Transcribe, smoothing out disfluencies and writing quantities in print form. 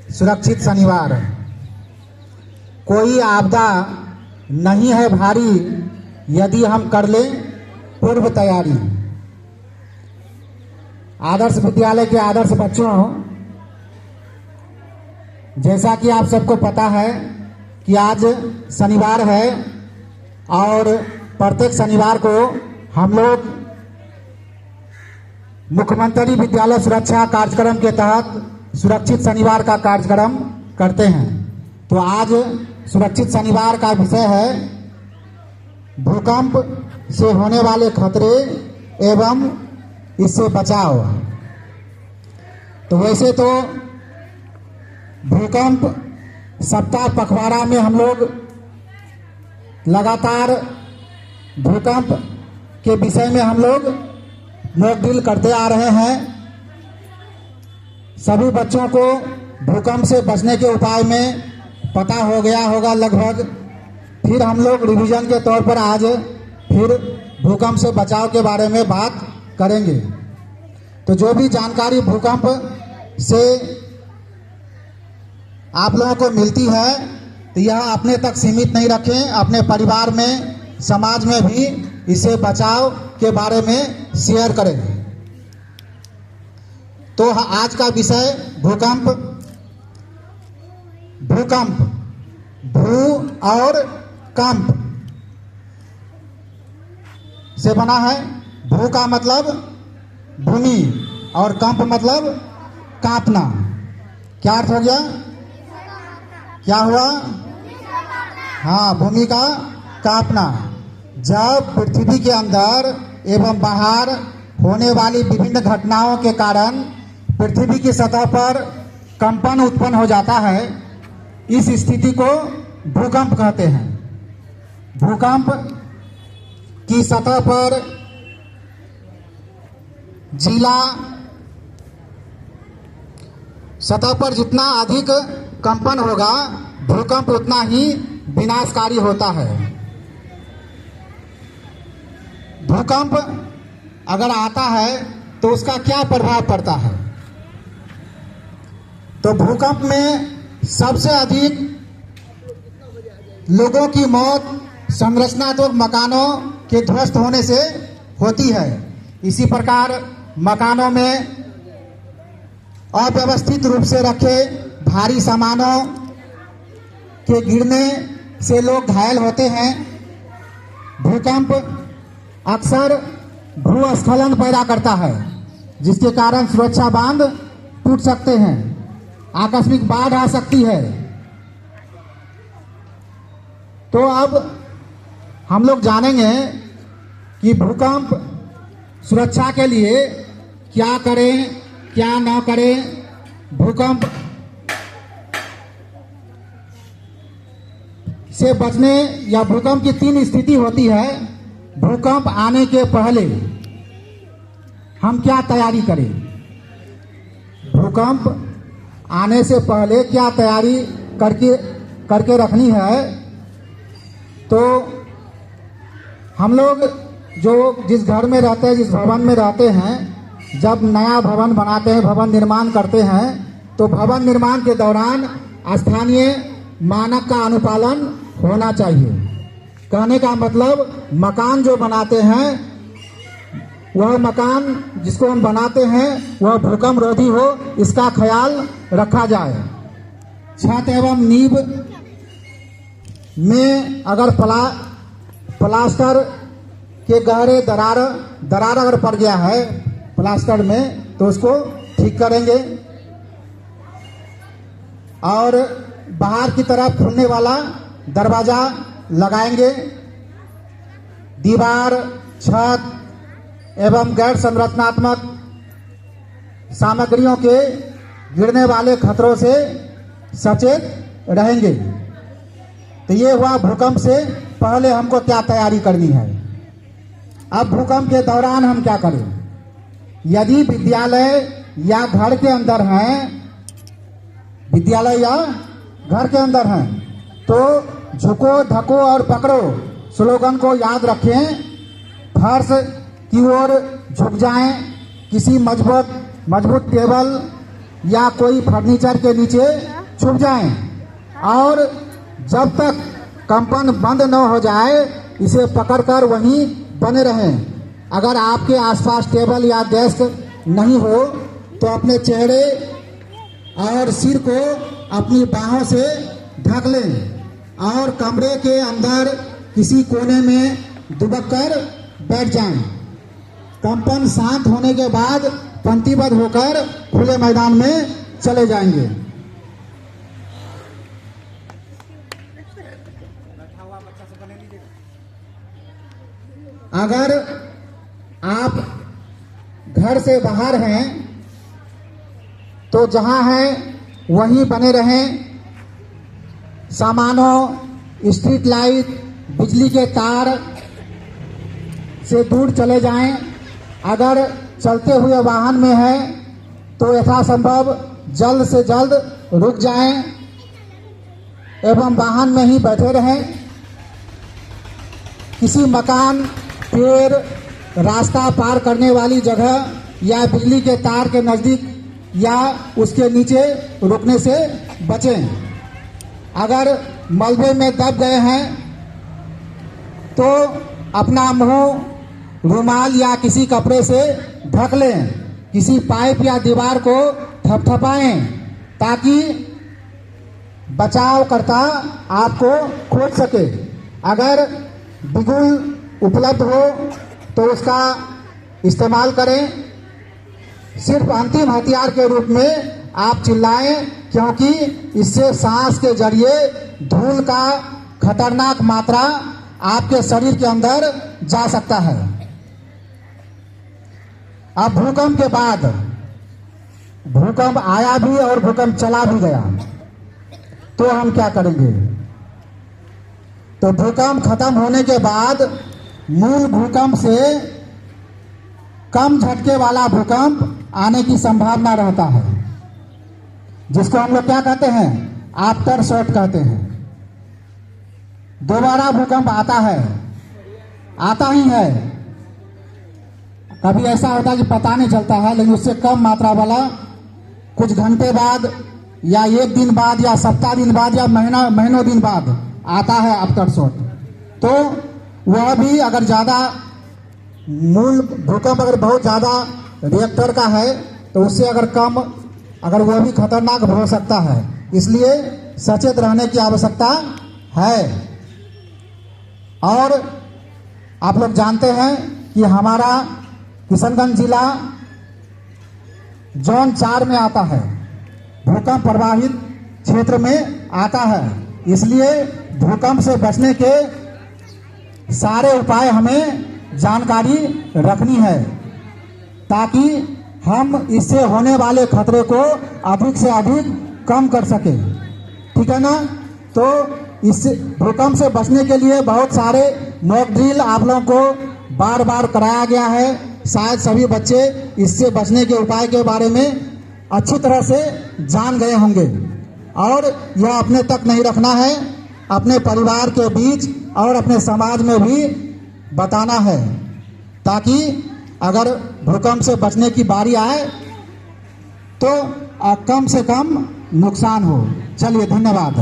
सुरक्षित शनिवार। कोई आपदा नहीं है भारी, यदि हम कर लें पूर्व तैयारी। आदर्श विद्यालय के आदर्श बच्चों, जैसा कि आप सबको पता है कि आज शनिवार है और प्रत्येक शनिवार को हम लोग मुख्यमंत्री विद्यालय सुरक्षा कार्यक्रम के तहत सुरक्षित शनिवार का कार्यक्रम करते हैं। तो आज सुरक्षित शनिवार का विषय है भूकंप से होने वाले खतरे एवं इससे बचाव। तो वैसे तो भूकंप सप्ताह पखवाड़ा में हम लोग लगातार भूकंप के विषय में हम लोग मॉक ड्रिल करते आ रहे हैं। सभी बच्चों को भूकंप से बचने के उपाय में पता हो गया होगा लगभग। फिर हम लोग रिवीजन के तौर पर आज फिर भूकंप से बचाव के बारे में बात करेंगे। तो जो भी जानकारी भूकंप से आप लोगों को मिलती है तो यह अपने तक सीमित नहीं रखें, अपने परिवार में, समाज में भी इससे बचाव के बारे में शेयर करें। तो आज का विषय भूकंप। भूकंप, भू और कंप से बना है। भू का मतलब भूमि और कंप मतलब कांपना। क्या अर्थ हो गया? क्या हुआ? हाँ, भूमि का कांपना। जब पृथ्वी के अंदर एवं बाहर होने वाली विभिन्न घटनाओं के कारण पृथ्वी की सतह पर कंपन उत्पन्न हो जाता है, इस स्थिति को भूकंप कहते हैं। भूकंप की सतह पर जितना अधिक कंपन होगा, भूकंप उतना ही विनाशकारी होता है। भूकंप अगर आता है तो उसका क्या प्रभाव पड़ता है? तो भूकंप में सबसे अधिक लोगों की मौत संरचनात्मक मकानों के ध्वस्त होने से होती है। इसी प्रकार मकानों में अव्यवस्थित रूप से रखे भारी सामानों के गिरने से लोग घायल होते हैं। भूकंप अक्सर भूस्खलन पैदा करता है, जिसके कारण सुरक्षा बांध टूट सकते हैं, आकस्मिक बाढ़ आ सकती है। तो अब हम लोग जानेंगे कि भूकंप सुरक्षा के लिए क्या करें, क्या ना करें। भूकंप से बचने या भूकंप की 3 स्थिति होती है। भूकंप आने के पहले हम क्या तैयारी करें? भूकंप आने से पहले क्या तैयारी करके रखनी है? तो हम लोग जो जिस घर में रहते हैं, जिस भवन में रहते हैं, जब नया भवन बनाते हैं, भवन निर्माण करते हैं, तो भवन निर्माण के दौरान स्थानीय मानक का अनुपालन होना चाहिए। कहने का मतलब मकान जो बनाते हैं, वह मकान जिसको हम बनाते हैं वह भूकंप रोधी हो, इसका ख्याल रखा जाए। छत एवं नींव में अगर प्लास्टर के गहरे दरार अगर पड़ गया है प्लास्टर में, तो उसको ठीक करेंगे और बाहर की तरफ खुलने वाला दरवाजा लगाएंगे। दीवार, छत एवं गैर संरचनात्मक सामग्रियों के गिरने वाले खतरों से सचेत रहेंगे। तो ये हुआ भूकंप से पहले हमको क्या तैयारी करनी है। अब भूकंप के दौरान हम क्या करें? यदि विद्यालय या घर के अंदर हैं, विद्यालय या घर के अंदर हैं, तो झुको, ढको और पकड़ो स्लोगन को याद रखें। फर्श की ओर झुक जाएं, किसी मजबूत टेबल या कोई फर्नीचर के नीचे छुप जाएं और जब तक कंपन बंद न हो जाए इसे पकड़कर वहीं बने रहें। अगर आपके आसपास टेबल या डेस्क नहीं हो तो अपने चेहरे और सिर को अपनी बाहों से ढक लें और कमरे के अंदर किसी कोने में दुबक कर बैठ जाएं। कंपन शांत होने के बाद पंक्तिबद्ध होकर खुले मैदान में चले जाएंगे। अगर आप घर से बाहर हैं तो जहां हैं वहीं बने रहें। सामानों, स्ट्रीट लाइट, बिजली के तार से दूर चले जाएं। अगर चलते हुए वाहन में हैं तो यथासंभव जल्द से जल्द रुक जाएं एवं वाहन में ही बैठे रहें। किसी मकान, पेड़, रास्ता पार करने वाली जगह या बिजली के तार के नज़दीक या उसके नीचे रुकने से बचें। अगर मलबे में दब गए हैं तो अपना मुंह रुमाल या किसी कपड़े से ढक लें। किसी पाइप या दीवार को थपथपाएं ताकि बचावकर्ता आपको खोज सके। अगर बिगुल उपलब्ध हो तो उसका इस्तेमाल करें। सिर्फ अंतिम हथियार के रूप में आप चिल्लाएं, क्योंकि इससे सांस के जरिए धूल का खतरनाक मात्रा आपके शरीर के अंदर जा सकता है। अब भूकंप के बाद, भूकंप आया भी और भूकंप चला भी गया तो हम क्या करेंगे? तो भूकंप खत्म होने के बाद मूल भूकंप से कम झटके वाला भूकंप आने की संभावना रहता है, जिसको हम लोग क्या कहते हैं? आफ्टर शॉक कहते हैं। दोबारा भूकंप आता है, आता ही है। कभी ऐसा होता है कि पता नहीं चलता है, लेकिन उससे कम मात्रा वाला कुछ घंटे बाद या एक दिन बाद या सप्ताह दिन बाद या महीनों दिन बाद आता है आफ्टर शॉक। तो वह भी अगर ज़्यादा मूल भूकंप अगर बहुत ज़्यादा रिएक्टर का है तो उससे अगर कम, अगर वह भी खतरनाक हो सकता है। इसलिए सचेत रहने की आवश्यकता है। और आप लोग जानते हैं कि हमारा किशनगंज जिला जोन 4 में आता है, भूकंप प्रभावित क्षेत्र में आता है। इसलिए भूकंप से बचने के सारे उपाय हमें जानकारी रखनी है ताकि हम इससे होने वाले खतरे को अधिक से अधिक कम कर सकें। ठीक है ना? तो इससे भूकंप से बचने के लिए बहुत सारे मॉक ड्रिल आप लोगों को बार बार कराया गया है। शायद सभी बच्चे इससे बचने के उपाय के बारे में अच्छी तरह से जान गए होंगे और यह अपने तक नहीं रखना है, अपने परिवार के बीच और अपने समाज में भी बताना है, ताकि अगर भूकंप से बचने की बारी आए तो कम से कम नुकसान हो। चलिए, धन्यवाद।